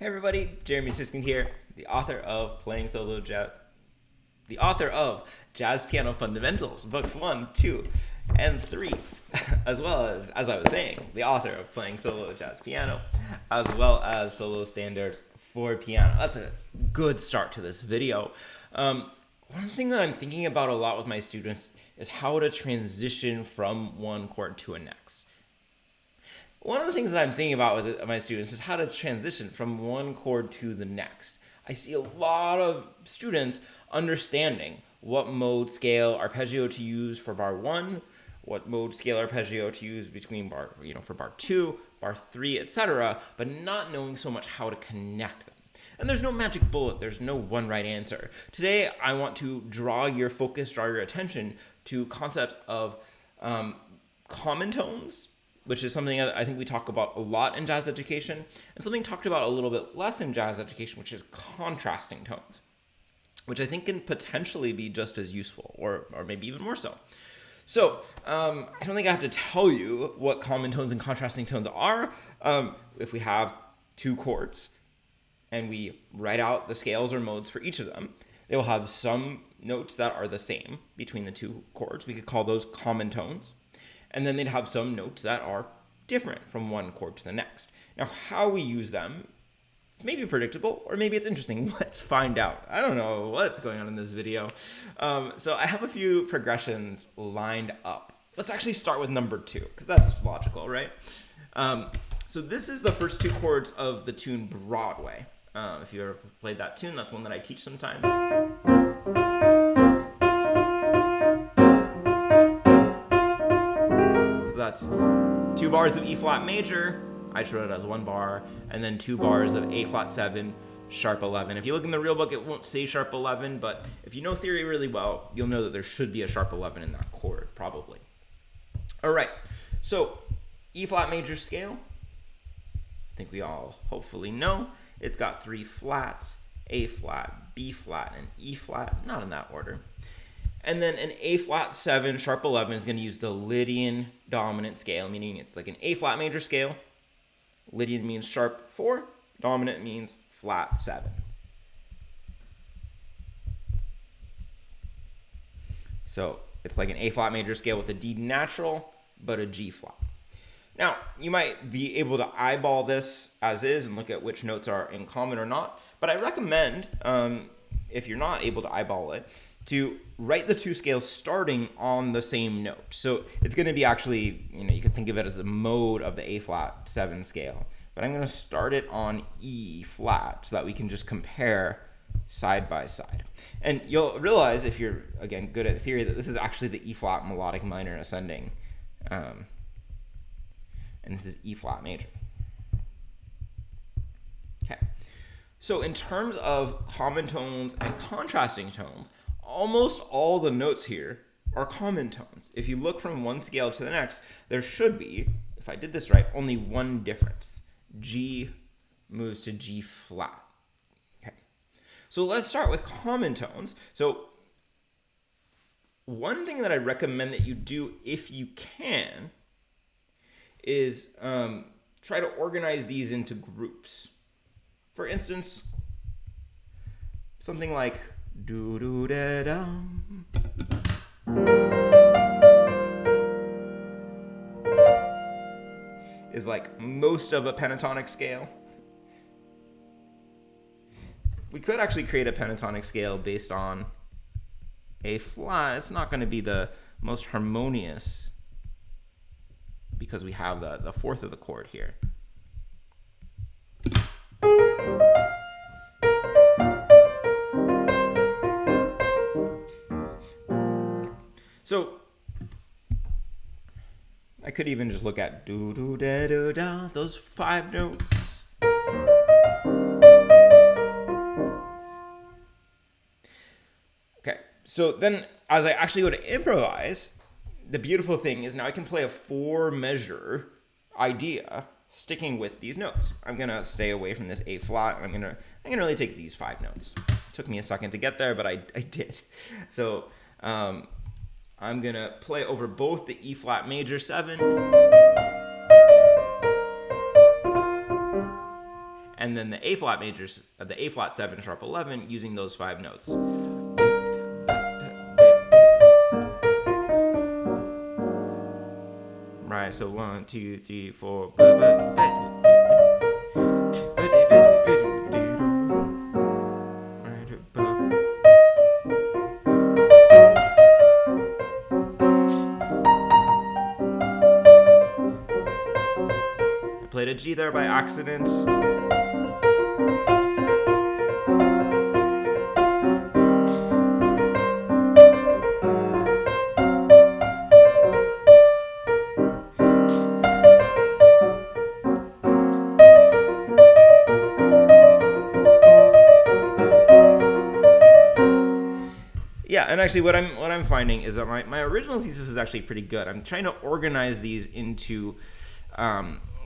Hey everybody, Jeremy Siskind here, the author of Jazz Piano Fundamentals, books 1, 2, and 3, as well as I was saying, the author of Playing Solo Jazz Piano, as well as Solo Standards for Piano. That's a good start to this video. One thing that I'm thinking about a lot with my students is how to transition from one chord to a next. One of the things that I'm thinking about with my students is how to transition from one chord to the next. I see a lot of students understanding what mode, scale, arpeggio to use for bar 1, what mode, scale, arpeggio to use between for bar 2, bar 3, etc., but not knowing so much how to connect them. And there's no magic bullet, there's no one right answer. Today, I want to draw your attention to concepts of common tones, which is something that I think we talk about a lot in jazz education, and something talked about a little bit less in jazz education, which is contrasting tones, which I think can potentially be just as useful, or maybe even more so. So, I don't think I have to tell you what common tones and contrasting tones are. If we have two chords, and we write out the scales or modes for each of them, they will have some notes that are the same between the two chords. We could call those common tones. And then they'd have some notes that are different from one chord to the next. Now, how we use them, it's maybe predictable, or maybe it's interesting. Let's find out. I don't know what's going on in this video. So I have a few progressions lined up. Let's actually start with number 2, because that's logical, right? So this is the first 2 chords of the tune Broadway. If you ever played that tune, that's one that I teach sometimes. So that's 2 bars of E flat major, I wrote it as 1 bar, and then 2 bars of A flat 7, sharp 11. If you look in the real book, it won't say sharp 11, but if you know theory really well, you'll know that there should be a sharp 11 in that chord, probably. All right, so E flat major scale, I think we all hopefully know. It's got 3 flats, A flat, B flat, and E flat, not in that order. And then an A flat 7, sharp 11 is going to use the Lydian dominant scale, meaning it's like an A flat major scale. Lydian means sharp 4, dominant means flat 7. So it's like an A flat major scale with a D natural, but a G flat. Now, you might be able to eyeball this as is and look at which notes are in common or not, but I recommend, if you're not able to eyeball it, to write the 2 scales starting on the same note. So it's going to be actually, you could think of it as a mode of the A flat 7 scale, but I'm going to start it on E flat so that we can just compare side by side. And you'll realize, if you're, again, good at theory, that this is actually the E flat melodic minor ascending. And this is E flat major. Okay. So in terms of common tones and contrasting tones, almost all the notes here are common tones. If you look from one scale to the next, there should be, if I did this right, only one difference. G moves to G flat. Okay. So let's start with common tones. So one thing that I recommend that you do if you can is try to organize these into groups. For instance, something like do do da dum is like most of a pentatonic scale. We could actually create a pentatonic scale based on A flat. It's not going to be the most harmonious because we have the 4th of the chord here. So I could even just look at do do da do da, those 5 notes. Okay, so then as I actually go to improvise, the beautiful thing is now I can play a 4-measure idea sticking with these notes. I'm gonna stay away from this A flat, and I'm gonna really take these 5 notes. It took me a second to get there, but I did. So I'm gonna play over both the E flat major 7 and then the A flat majors, the A flat 7, sharp 11, using those 5 notes. Right, so 1, 2, 3, 4. I played a G there by accident. Yeah, and actually what I'm finding is that my original thesis is actually pretty good. I'm trying to organize these into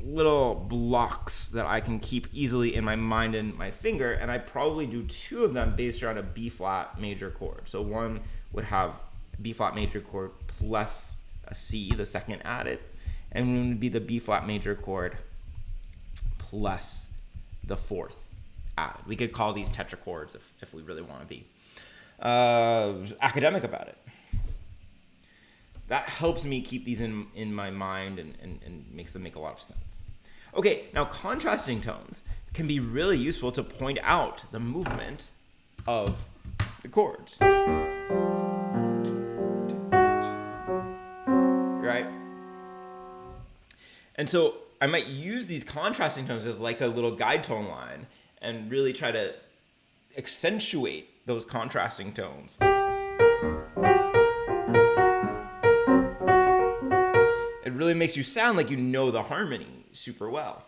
little blocks that I can keep easily in my mind and my finger, and I probably do 2 of them based around a B flat major chord. So one would have B flat major chord plus a C, the second added, and one would be the B flat major chord plus the 4th added. We could call these tetrachords if we really want to be academic about it. That helps me keep these in my mind and makes them make a lot of sense. Okay, now contrasting tones can be really useful to point out the movement of the chords. Right? And so I might use these contrasting tones as like a little guide tone line and really try to accentuate those contrasting tones. It really makes you sound like you know the harmony super well.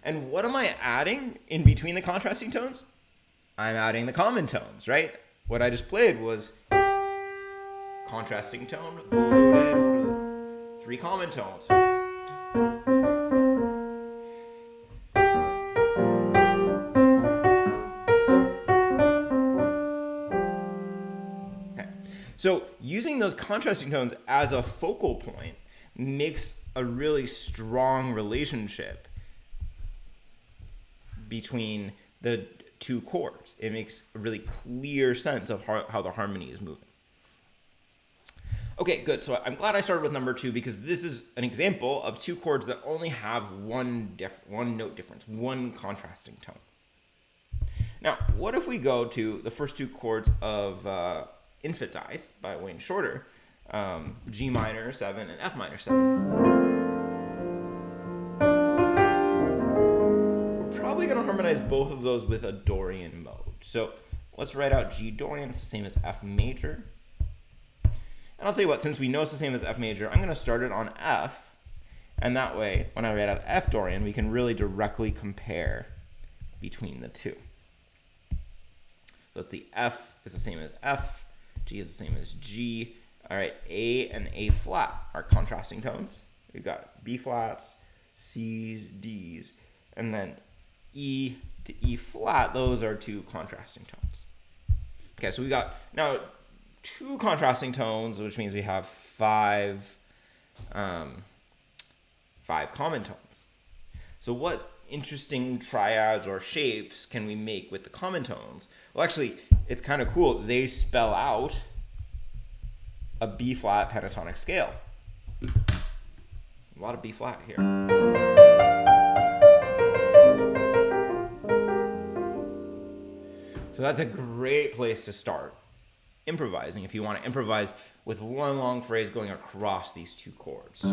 And what am I adding in between the contrasting tones? I'm adding the common tones, right? What I just played was contrasting tone, 3 common tones. So using those contrasting tones as a focal point makes a really strong relationship between the 2 chords. It makes a really clear sense of how the harmony is moving. Okay, good. So I'm glad I started with number 2 because this is an example of 2 chords that only have one note difference, one contrasting tone. Now, what if we go to the first 2 chords of Infant Dies by Wayne Shorter, G minor 7 and F minor 7. We're probably going to harmonize both of those with a Dorian mode. So let's write out G Dorian. It's the same as F major. And I'll tell you what, since we know it's the same as F major, I'm going to start it on F. And that way, when I write out F Dorian, we can really directly compare between the 2. Let's see, F is the same as F. G is the same as G. All right, A and A flat are contrasting tones. We've got B flats, C's, D's, and then E to E flat. Those are 2 contrasting tones. Okay, so we got now 2 contrasting tones, which means we have 5 common tones. So what interesting triads or shapes can we make with the common tones? Well, actually, it's kind of cool. They spell out a B flat pentatonic scale. A lot of B flat here. So that's a great place to start improvising if you want to improvise with one long phrase going across these 2 chords.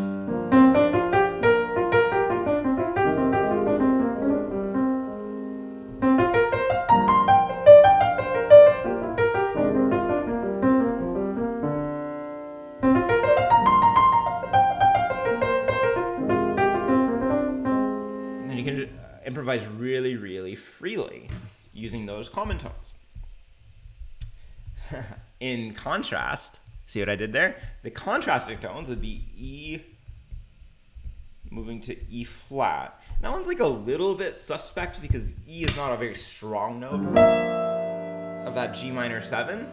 Improvise really, really freely using those common tones. In contrast, see what I did there? The contrasting tones would be E moving to E flat. That one's like a little bit suspect because E is not a very strong note of that G minor 7.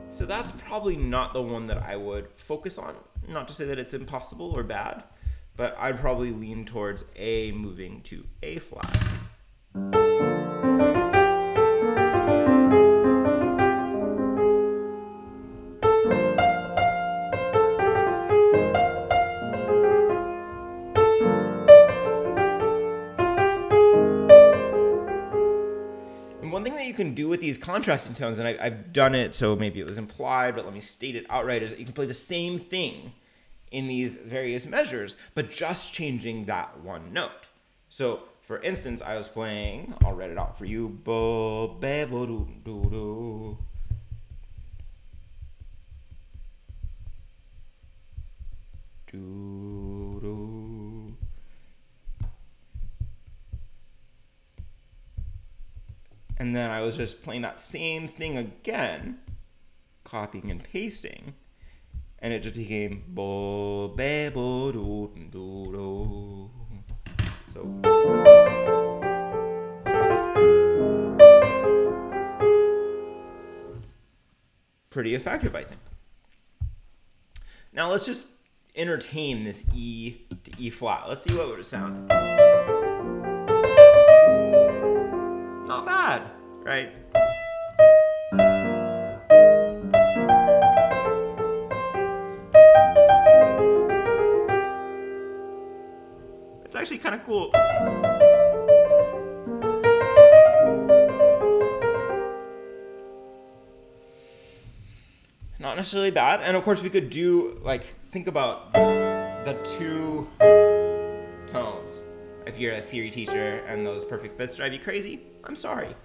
So that's probably not the one that I would focus on. Not to say that it's impossible or bad, but I'd probably lean towards A moving to A flat. One thing that you can do with these contrasting tones, and I've done it, so maybe it was implied, but let me state it outright, is that you can play the same thing in these various measures, but just changing that one note. So, for instance, I was playing, I'll write it out for you, bo, be, bo, do, do, do. Do, do. And then I was just playing that same thing again, copying and pasting, and it just became bo be bo do do do. So pretty effective, I think. Now let's just entertain this E to E flat. Let's see what would it sound. Not bad, right? It's actually kind of cool. Not necessarily bad. And of course we could do, like, think about the two tones. If you're a theory teacher and those perfect fifths drive you crazy, I'm sorry.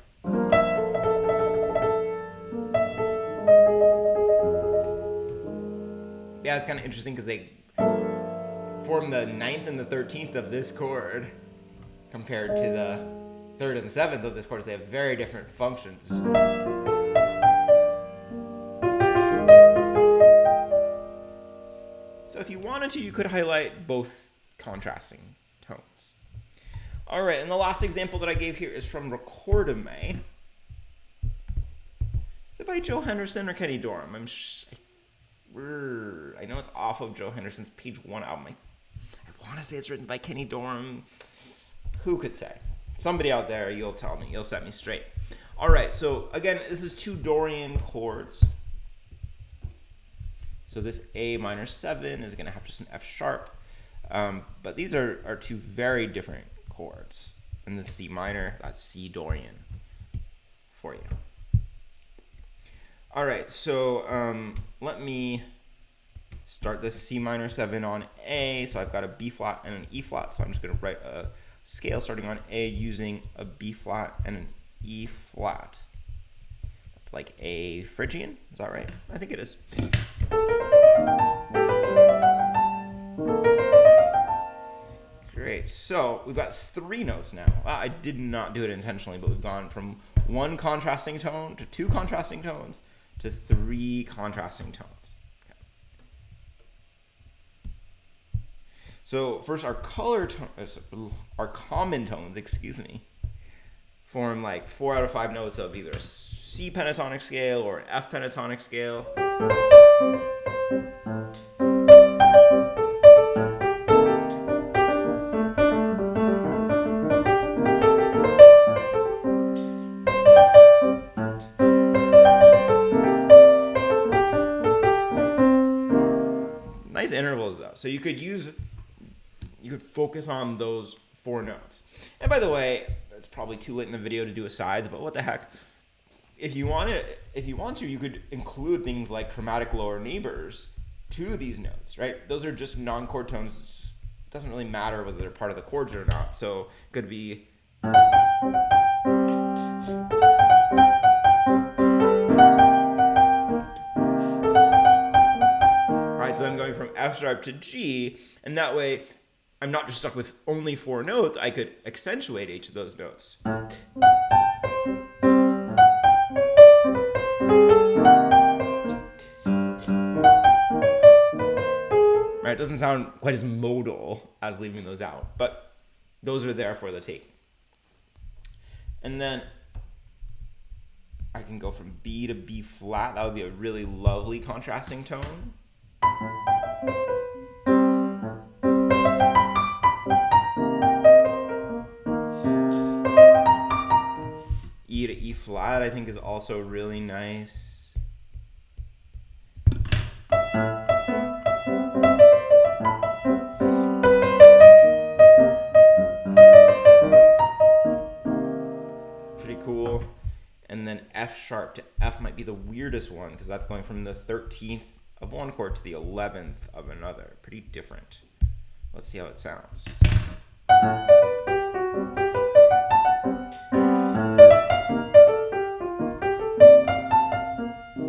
Yeah, it's kind of interesting because they form the 9th and the 13th of this chord compared to the 3rd and 7th of this chord. So they have very different functions. So if you wanted to, you could highlight both contrasting tones. All right, and the last example that I gave here is from Recordame. Is it by Joe Henderson or Kenny Dorham? I know it's off of Joe Henderson's Page 1 album. I want to say it's written by Kenny Dorham. Who could say? Somebody out there, you'll tell me. You'll set me straight. All right, so again, this is two Dorian chords. So this A minor 7 is going to have just an F sharp. But these are two very different chords. And this C minor, that's C Dorian for you. All right, so let me start this C minor 7 on A. So I've got a B flat and an E flat. So I'm just going to write a scale starting on A using a B flat and an E flat. That's like a Phrygian. Is that right? I think it is. Great. So we've got 3 notes now. I did not do it intentionally, but we've gone from 1 contrasting tone to 2 contrasting tones to 3 contrasting tones. Okay. So first, our common tones, form like 4 out of 5 notes of either a C pentatonic scale or an F pentatonic scale. Nice intervals though. So you could focus on those 4 notes. And by the way, it's probably too late in the video to do a sides, but what the heck? If you want to, you could include things like chromatic lower neighbors to these notes, right? Those are just non-chord tones. It doesn't really matter whether they're part of the chords or not. So it could be so I'm going from F sharp to G, and that way I'm not just stuck with only 4 notes. I could accentuate each of those notes. Right, it doesn't sound quite as modal as leaving those out, but those are there for the take. And then I can go from B to B flat. That would be a really lovely contrasting tone. flat, I think, is also really nice. Pretty cool. And then F sharp to F might be the weirdest one because that's going from the 13th of one chord to the 11th of another. Pretty different. Let's see how it sounds.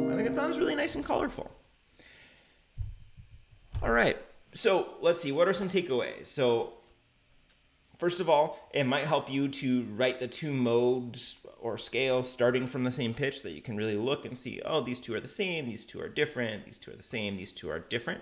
I think it sounds really nice and colorful. All right, so let's see, what are some takeaways? So first of all, it might help you to write the two modes or scales starting from the same pitch, that you can really look and see, oh, these two are the same, these two are different, these two are the same, these two are different.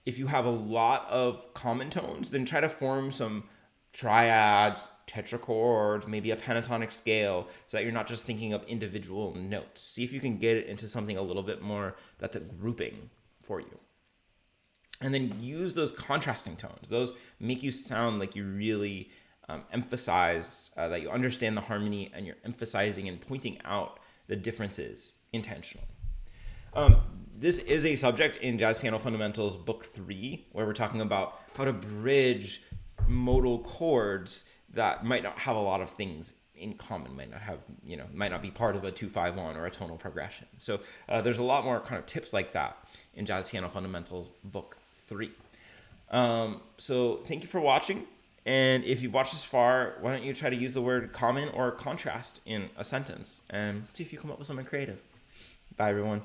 If you have a lot of common tones, then try to form some triads, tetrachords, maybe a pentatonic scale, so that you're not just thinking of individual notes. See if you can get it into something a little bit more that's a grouping for you. And then use those contrasting tones. Those make you sound like you really emphasize that you understand the harmony, and you're emphasizing and pointing out the differences intentionally. This is a subject in Jazz Piano Fundamentals Book 3, where we're talking about how to bridge modal chords that might not have a lot of things in common, might not be part of a 2-5-1 or a tonal progression. So there's a lot more kind of tips like that in Jazz Piano Fundamentals Book 3. So thank you for watching. And if you've watched this far, why don't you try to use the word common or contrast in a sentence and see if you come up with something creative. Bye, everyone.